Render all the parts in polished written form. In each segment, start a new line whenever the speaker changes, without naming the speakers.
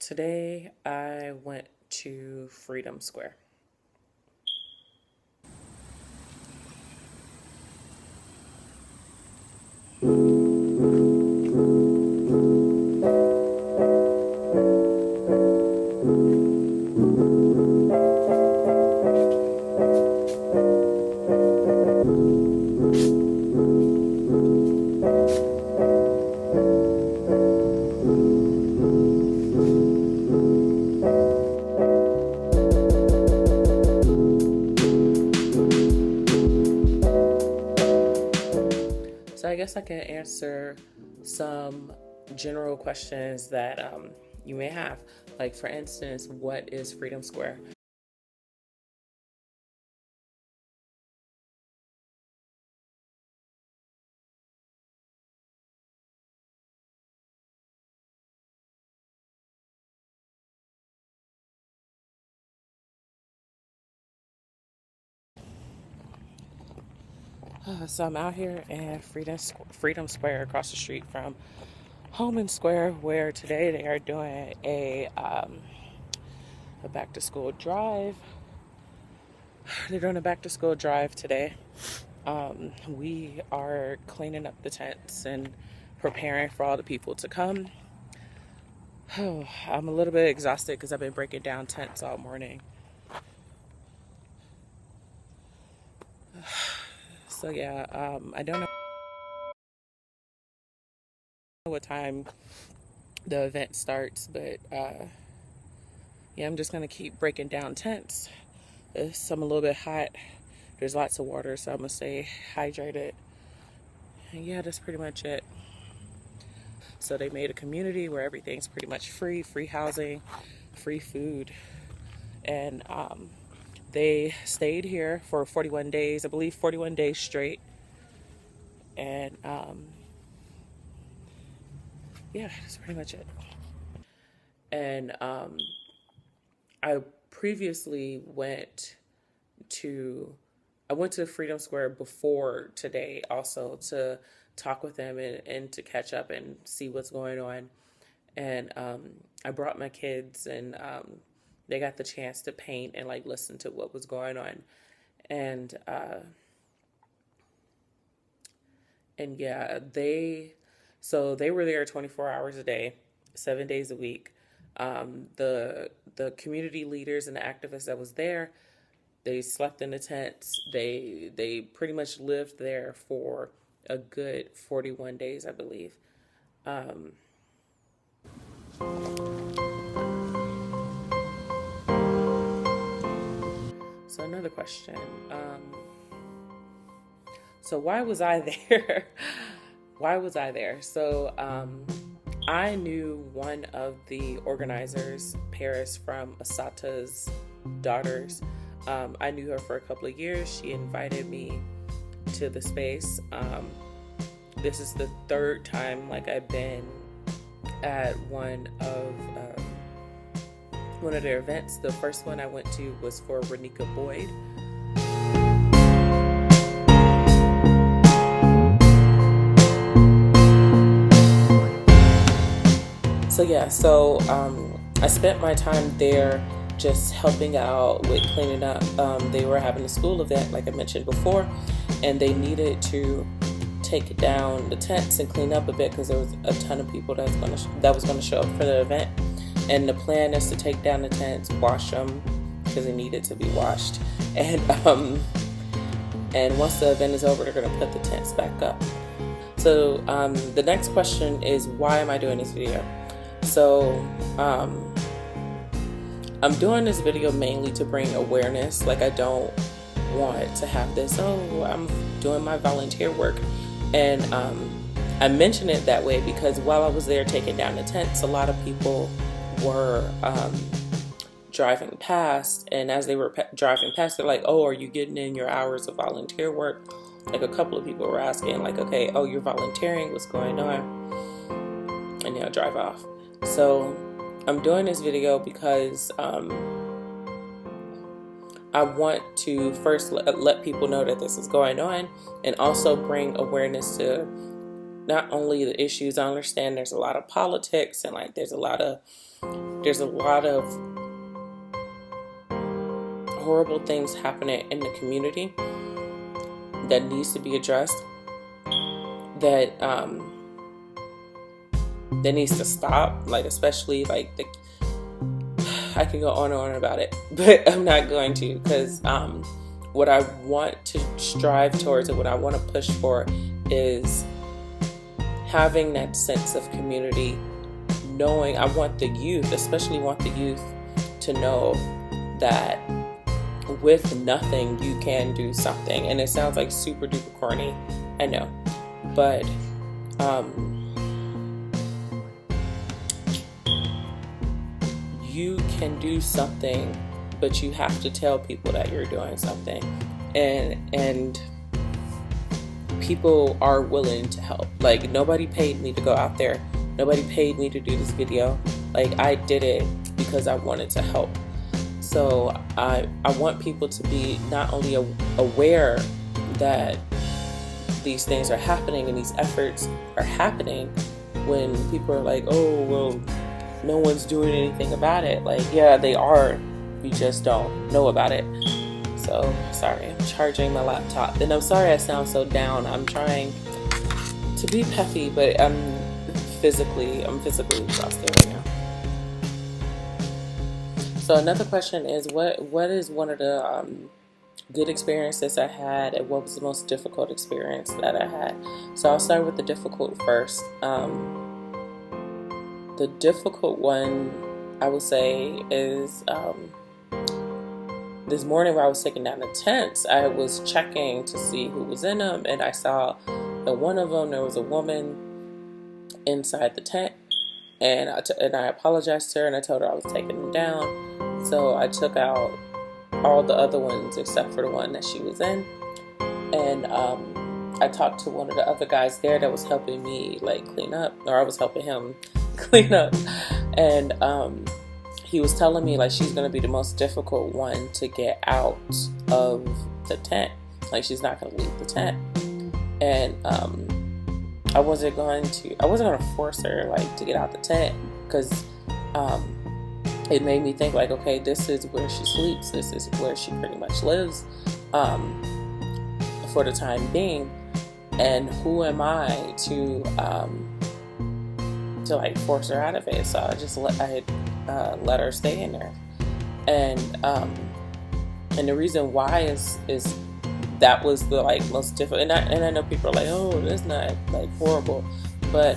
Today I went to Freedom Square. So I guess I can answer some general questions that you may have. Like, for instance, what is Freedom Square? So I'm out here in Freedom Square across the street from Holman Square, where today they are doing a back to school drive. They're doing a back to school drive today. We are cleaning up the tents and preparing for all the people to come. I'm a little bit exhausted because I've been breaking down tents all morning. So yeah, I don't know what time the event starts, but yeah, I'm just gonna keep breaking down tents. I'm a little bit hot. There's lots of water, so I'm gonna stay hydrated. And yeah, that's pretty much it. So they made a community where everything's pretty much free housing, free food, and they stayed here for 41 days, I believe 41 days straight. And yeah, that's pretty much it. And I previously to I went to Freedom Square before today also to talk with them and to catch up and see what's going on. And I brought my kids, and they got the chance to paint and like listen to what was going on. And yeah, they were there 24 hours a day, 7 days a week. The community leaders and the activists that was there, they slept in the tents. They pretty much lived there for a good 41 days, I believe. So another question. So why was I there? Why was I there? So I knew one of the organizers, Paris from Asata's Daughters. I knew her for a couple of years. She invited me to the space. This is the third time like I've been at one of their events. The first one I went to was for Renika Boyd. So yeah, I spent my time there just helping out with cleaning up. They were having a school event, like I mentioned before, and they needed to take down the tents and clean up a bit because there was a ton of people that was going to show up for the event. And the plan is to take down the tents, wash them because they needed to be washed, and once the event is over, they're going to put the tents back up. So the next question is, why am I doing this video? So I'm doing this video mainly to bring awareness. Like, I don't want to have this, oh, I'm doing my volunteer work. And I mention it that way because while I was there taking down the tents, a lot of people were driving past. And as they were driving past, they're like, oh, are you getting in your hours of volunteer work? Like, a couple of people were asking, like, okay, oh, you're volunteering, what's going on? And they'll drive off. So I'm doing this video because I want to first let people know that this is going on, and also bring awareness to not only the issues. I understand there's a lot of politics, and like there's a lot of horrible things happening in the community that needs to be addressed, that needs to stop. Like, especially like I can go on and on about it, but I'm not going to, because what I want to strive towards and what I want to push for is having that sense of community, knowing I want the youth, especially want the youth to know that with nothing you can do something. And it sounds like super duper corny, I know, but you can do something, but you have to tell people that you're doing something, and people are willing to help. Like, nobody paid me to go out there, nobody paid me to do this video. Like, I did it because I wanted to help. So I want people to be not only aware that these things are happening and these efforts are happening, when people are like, oh, well, no one's doing anything about it. Like, yeah, they are. You just don't know about it. So, sorry, I'm charging my laptop. And I'm sorry I sound so down. I'm trying to be peppy, but I'm physically exhausted right now. So another question is, what is one of the good experiences I had, and what was the most difficult experience that I had? So I'll start with the difficult first. The difficult one, I would say, is this morning where I was taking down the tents. I was checking to see who was in them, and I saw that one of them, there was a woman inside the tent, and I apologized to her, and I told her I was taking them down. So I took out all the other ones except for the one that she was in, and I talked to one of the other guys there that was helping me like clean up, or I was helping him clean up, and he was telling me like she's gonna be the most difficult one to get out of the tent. Like, she's not gonna leave the tent, and I wasn't gonna force her like to get out the tent, because it made me think like, okay, this is where she sleeps, this is where she pretty much lives for the time being, and who am I to like force her out of it? So I just let her stay in there, and the reason why is that was the like most difficult. And I know people are like, oh, that's not like horrible, but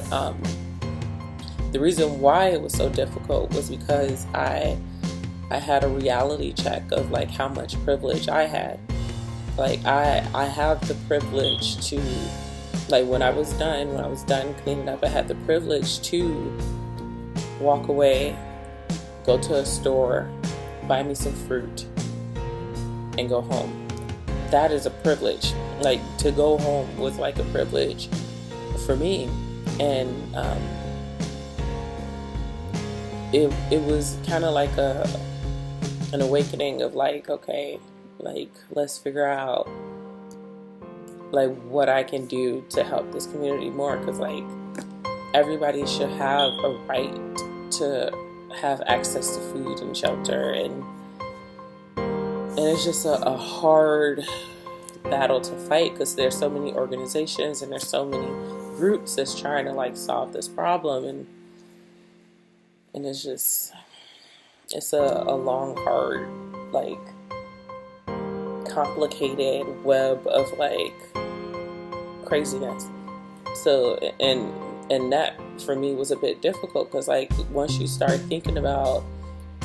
the reason why it was so difficult was because I had a reality check of like how much privilege I had. Like, I have the privilege to, like, when I was done cleaning up, I had the privilege to walk away, go to a store, buy me some fruit, and go home. That is a privilege. Like, to go home was like a privilege for me. And it was kind of like an awakening of like, okay, like, let's figure out like what I can do to help this community more, because like everybody should have a right to have access to food and shelter, and it's just a hard battle to fight, because there's so many organizations and there's so many groups that's trying to like solve this problem, and it's a long, hard, like complicated web of like craziness. So and that for me was a bit difficult, because like once you start thinking about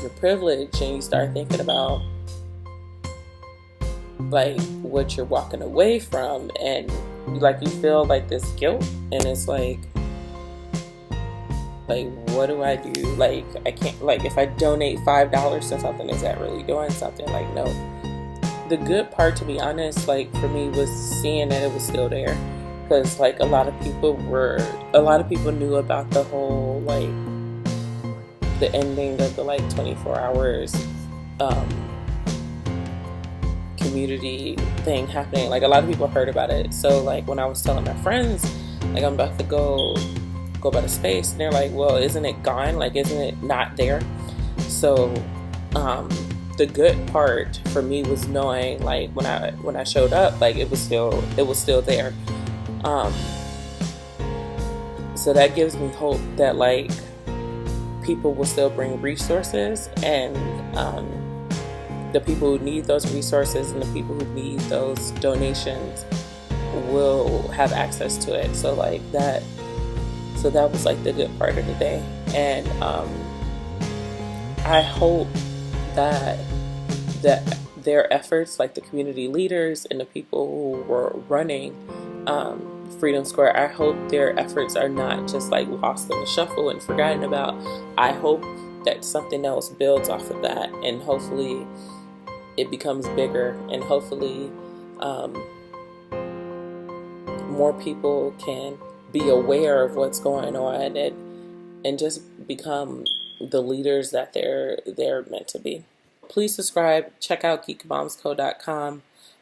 your privilege and you start thinking about like what you're walking away from, and like you feel like this guilt, and it's like what do I do? Like, I can't, like, if I donate $5 to something, is that really doing something? Like, no. The good part, to be honest, like for me, was seeing that it was still there, because like a lot of people knew about the whole like the ending of the like 24 hours community thing happening. Like, a lot of people heard about it. So like when I was telling my friends like I'm about to go by the space, and they're like, well, isn't it gone? Like, isn't it not there? So the good part for me was knowing, like, when I showed up, like it was still there. um, so that gives me hope that, like, people will still bring resources, and the people who need those resources and the people who need those donations will have access to it. So like that, so that was like the good part of the day. And I hope that their efforts, like the community leaders and the people who were running Freedom Square, I hope their efforts are not just like lost in the shuffle and forgotten about. I hope that something else builds off of that, and hopefully it becomes bigger, and hopefully more people can be aware of what's going on, and just become the leaders that they're meant to be. Please subscribe, check out geekmomsco.com.